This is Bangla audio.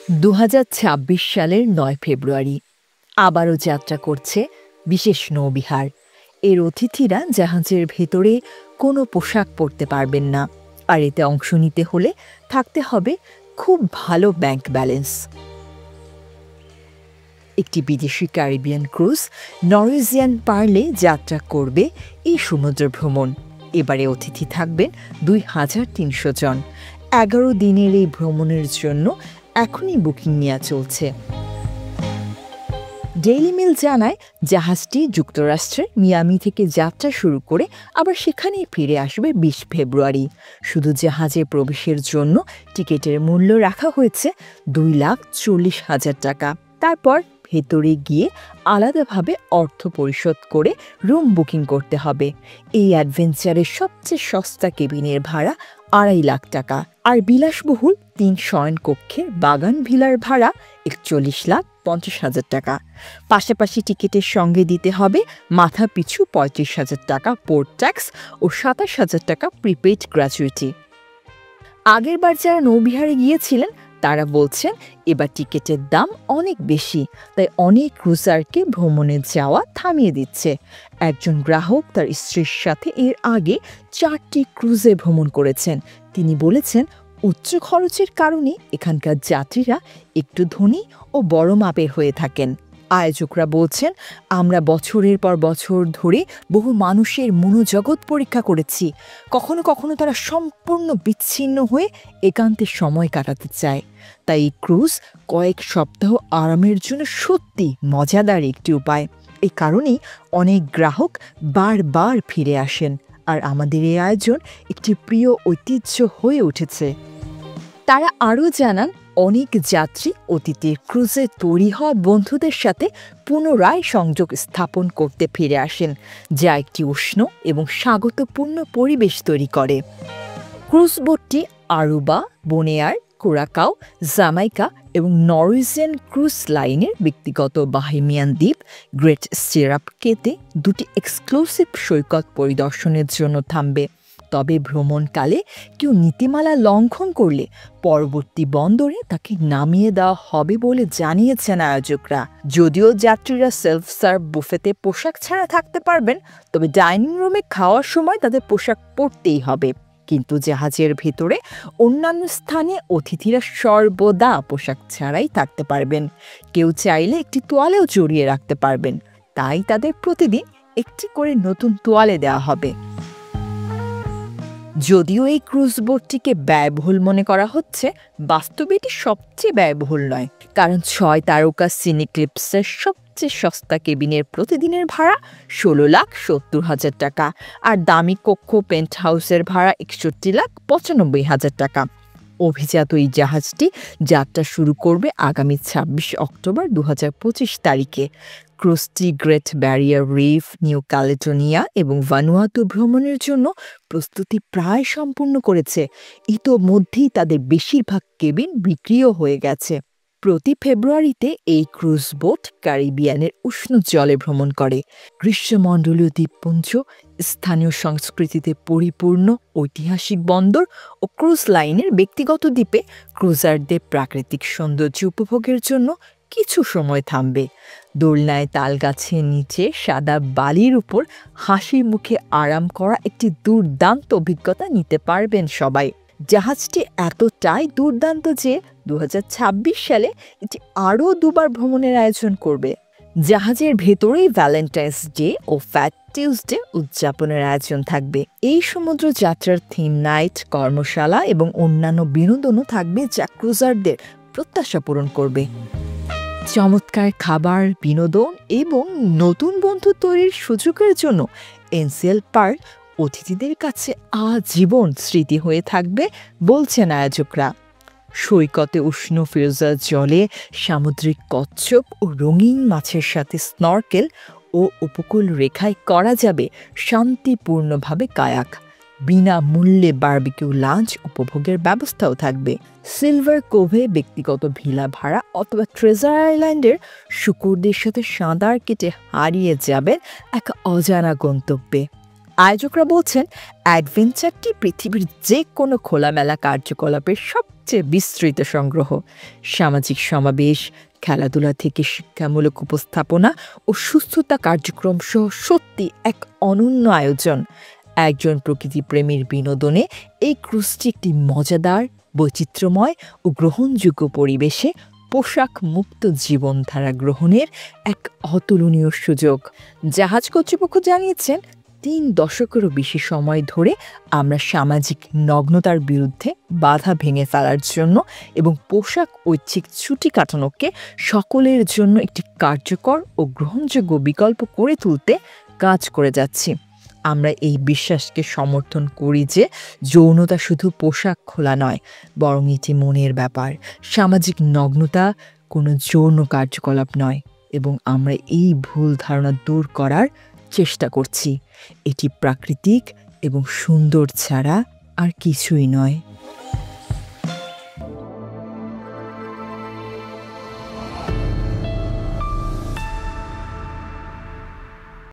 ২০২৬ সালের ৯ ফেব্রুয়ারি আবারও যাত্রা করছে বিশেষ নৌবিহার। এর অতিথিরা জাহাজের ভেতরে কোনো পোশাক পরতে পারবেন না, আর এতে অংশ নিতে হলে থাকতে হবে খুব ভালো ব্যাংক ব্যালেন্স। একটি বিদেশি ক্যারিবিয়ান ক্রুজ নরওয়েজিয়ান পার্লে যাত্রা করবে এই সমুদ্র ভ্রমণ। এবারে অতিথি থাকবেন ২৩০০ জন। ১১ দিনের এই ভ্রমণের জন্য এখনই বুকিং নেওয়া চলছে। ডেইলি মেল জানায়, জাহাজটি যুক্তরাষ্ট্রের মিয়ামি থেকে যাত্রা শুরু করে আবার সেখানেই ফিরে আসবে ২০ ফেব্রুয়ারি। শুধু জাহাজে প্রবেশের জন্য টিকিটের মূল্য রাখা হয়েছে ২,৪০,০০০ টাকা। তারপর ভেতরে গিয়ে আলাদাভাবে অর্থ পরিশোধ করে রুম বুকিং করতে হবে। এই অ্যাডভেঞ্চারের সবচেয়ে সস্তা কেবিনের ভাড়া ২.৫ লাখ টাকা, আর বিলাসবহুল ৩ শয়ন কক্ষের বাগান ভিলার ভাড়া ৪১,৫০,০০০ টাকা। পাশাপাশি টিকিটের সঙ্গে দিতে হবে মাথাপিছু ৩৫,০০০ টাকা পোর্ট ট্যাক্স ও ২৭,০০০ টাকা প্রিপেইড গ্র্যাচুইটি। আগেরবার যারা নৌবিহারে গিয়েছিলেন তারা বলছেন এবার টিকিটের দাম অনেক বেশি, তাই অনেক ক্রুজারকে ভ্রমণে যাওয়া থামিয়ে দিচ্ছে। একজন গ্রাহক তার স্ত্রীর সাথে এর আগে ৪টি ক্রুজে ভ্রমণ করেছেন। তিনি বলেছেন, উচ্চ খরচের কারণে এখানকার যাত্রীরা একটু ধনী ও বড় মাপের হয়ে থাকেন। আয়োজকরা বলছেন, আমরা বছরের পর বছর ধরে বহু মানুষের মনোজগৎ পরীক্ষা করেছি। কখনো কখনো তারা সম্পূর্ণ বিচ্ছিন্ন হয়ে একান্তে সময় কাটাতে চায়। তাই এই ক্রুজ কয়েক সপ্তাহ আরামের জন্য সত্যি মজাদার একটি উপায়। এই কারণেই অনেক গ্রাহক বারবার ফিরে আসেন, আর আমাদের এই আয়োজন একটি প্রিয় ঐতিহ্য হয়ে উঠেছে। তারা আরও জানান, অনেক যাত্রী অতীতের ক্রুজে তৈরি হওয়া বন্ধুদের সাথে পুনরায় সংযোগ স্থাপন করতে ফিরে আসেন, যা একটি উষ্ণ এবং স্বাগতপূর্ণ পরিবেশ তৈরি করে। ক্রুজ বোটটি আরুবা, বোনেয়ার, কুরাকাও, জামাইকা এবং নরওয়েজিয়ান ক্রুজ লাইনের ব্যক্তিগত বাহিমিয়ান দ্বীপ গ্রেট স্টিরাপ কেতে ২টি এক্সক্লুসিভ সৈকত পরিদর্শনের জন্য থামবে। তবে ভ্রমণকালে কেউ নীতিমালা লঙ্ঘন করলে পরবর্তী বন্দরে তাকে নামিয়ে দেওয়া হবে বলে জানিয়েছেন আয়োজকরা। যদিও যাত্রীরা সেলফ সার্ভ বুফেতে পোশাক ছাড়া থাকতে পারবেন, তবে ডাইনিং রুমে খাওয়ার সময় তাদের পোশাক পরতেই হবে। কিন্তু জাহাজের ভেতরে অন্যান্য স্থানে অতিথিরা সর্বদা পোশাক ছাড়াই থাকতে পারবেন। কেউ চাইলে একটি তোয়ালেও জড়িয়ে রাখতে পারবেন, তাই তাদের প্রতিদিন একটি করে নতুন তোয়ালে দেওয়া হবে। যদিও এই ক্রুজ বোটটিকে ব্যয়বহুল মনে করা হচ্ছে, বাস্তবে এটি সবচেয়ে ব্যয়বহুল নয়, কারণ ৬ তারকা সিনিক্লিপসের সবচেয়ে সস্তা কেবিনের প্রতিদিনের ভাড়া ১৬,৭০,০০০ টাকা, আর দামি কক্ষ পেন্ট হাউসের ভাড়া ৬১,৯৫,০০০ টাকা। অভিজাত এই জাহাজটি যাত্রা শুরু করবে আগামী ২৬ অক্টোবর ২০২৫ তারিখে। ক্রুজটি Great Barrier Reef, New Caledonia এবং ভানুয়াতু ভ্রমণের জন্য প্রস্তুতি প্রায় সম্পূর্ণ করেছে। ইতোমধ্যেই তাদের বেশিরভাগ কেবিন বিক্রিও হয়ে গেছে। প্রতি ফেব্রুয়ারিতে এই ক্রুজ বোট ক্যারিবিয়ানের উষ্ণ জলে ভ্রমণ করে। গ্রীষ্মমণ্ডলীয় দ্বীপপুঞ্জ, স্থানীয় সংস্কৃতিতে পরিপূর্ণ ঐতিহাসিক বন্দর ও ক্রুজ লাইনের ব্যক্তিগত দ্বীপে ক্রুজারদের প্রাকৃতিক সৌন্দর্য উপভোগের জন্য কিছু সময় থামবে। দোলনায় তালগাছের নিচে সাদা বালির উপর হাসি মুখে আরাম করা একটি দুর্দান্ত অভিজ্ঞতা নিতে পারবেন সবাই। জাহাজটি এতটাই দুর্দান্ত যে ২০২৬ সালে এটি আরও ২বার ভ্রমণের আয়োজন করবে। জাহাজের ভেতরেই ভ্যালেন্টাইন্স ডে ও ফ্যাট টিউসডে উদযাপনের আয়োজন থাকবে। এই সমুদ্র যাত্রার থিম নাইট, কর্মশালা এবং অন্যান্য বিনোদনও থাকবে, যা ক্রুজারদের প্রত্যাশা পূরণ করবে। চমৎকার খাবার, বিনোদন এবং নতুন বন্ধু তৈরির সুযোগের জন্য এনসিএল পার্ক অতিথিদের কাছে আজীবন স্মৃতি হয়ে থাকবে বলছেন আয়োজকরা। সৈকতে উষ্ণ ফিরোজা জলে সামুদ্রিক কচ্ছপ ও রঙিন মাছের সাথে স্নরকেল ও উপকূল রেখায় করা যাবে শান্তিপূর্ণভাবে কায়াক। বিনামূল্যে বারবিকিউ লাঞ্চ উপভোগের ব্যবস্থাও থাকবে। সিলভার কোভে ব্যক্তিগত ভিলা ভাড়া অথবা ট্রেজার আইল্যান্ডের শুকুরদের সাথে সাঁতার কেটে হারিয়ে যাবেন এক অজানা গন্তব্যে। আয়োজকরা বলছেন, অ্যাডভেঞ্চারটি পৃথিবীর যে কোনো খোলামেলা কার্যকলাপের সব সবচেয়ে বিস্তৃত সংগ্রহ। সামাজিক সমাবেশ, খেলাধুলা থেকে শিক্ষামূলক উপস্থাপনা ও সুস্থতা কার্যক্রম সহ সত্যি এক অনন্য আয়োজন। একজন প্রকৃতিপ্রেমীর বিনোদনে এই ক্রুজটি একটি মজাদার, বৈচিত্র্যময় ও গ্রহণযোগ্য পরিবেশে পোশাক মুক্ত জীবনধারা গ্রহণের এক অতুলনীয় সুযোগ। জাহাজ কর্তৃপক্ষ জানিয়েছেন, ৩ দশকেরও বেশি সময় ধরে আমরা সামাজিক নগ্নতার বিরুদ্ধে বাধা ভেঙে ফেলার জন্য এবং পোশাক ঐচ্ছিক ছুটি কাটানোকে সকলের জন্য একটি কার্যকর ও গ্রহণযোগ্য বিকল্প করে তুলতে কাজ করে যাচ্ছি। আমরা এই বিশ্বাসকে সমর্থন করি যে যৌনতা শুধু পোশাক খোলা নয়, বরং এটি মনের ব্যাপার। সামাজিক নগ্নতা কোনো যৌন কার্যকলাপ নয়, এবং আমরা এই ভুল ধারণা দূর করার চেষ্টা করছি। এটি প্রাকৃতিক এবং সুন্দর ছাড়া আর কিছুই নয়।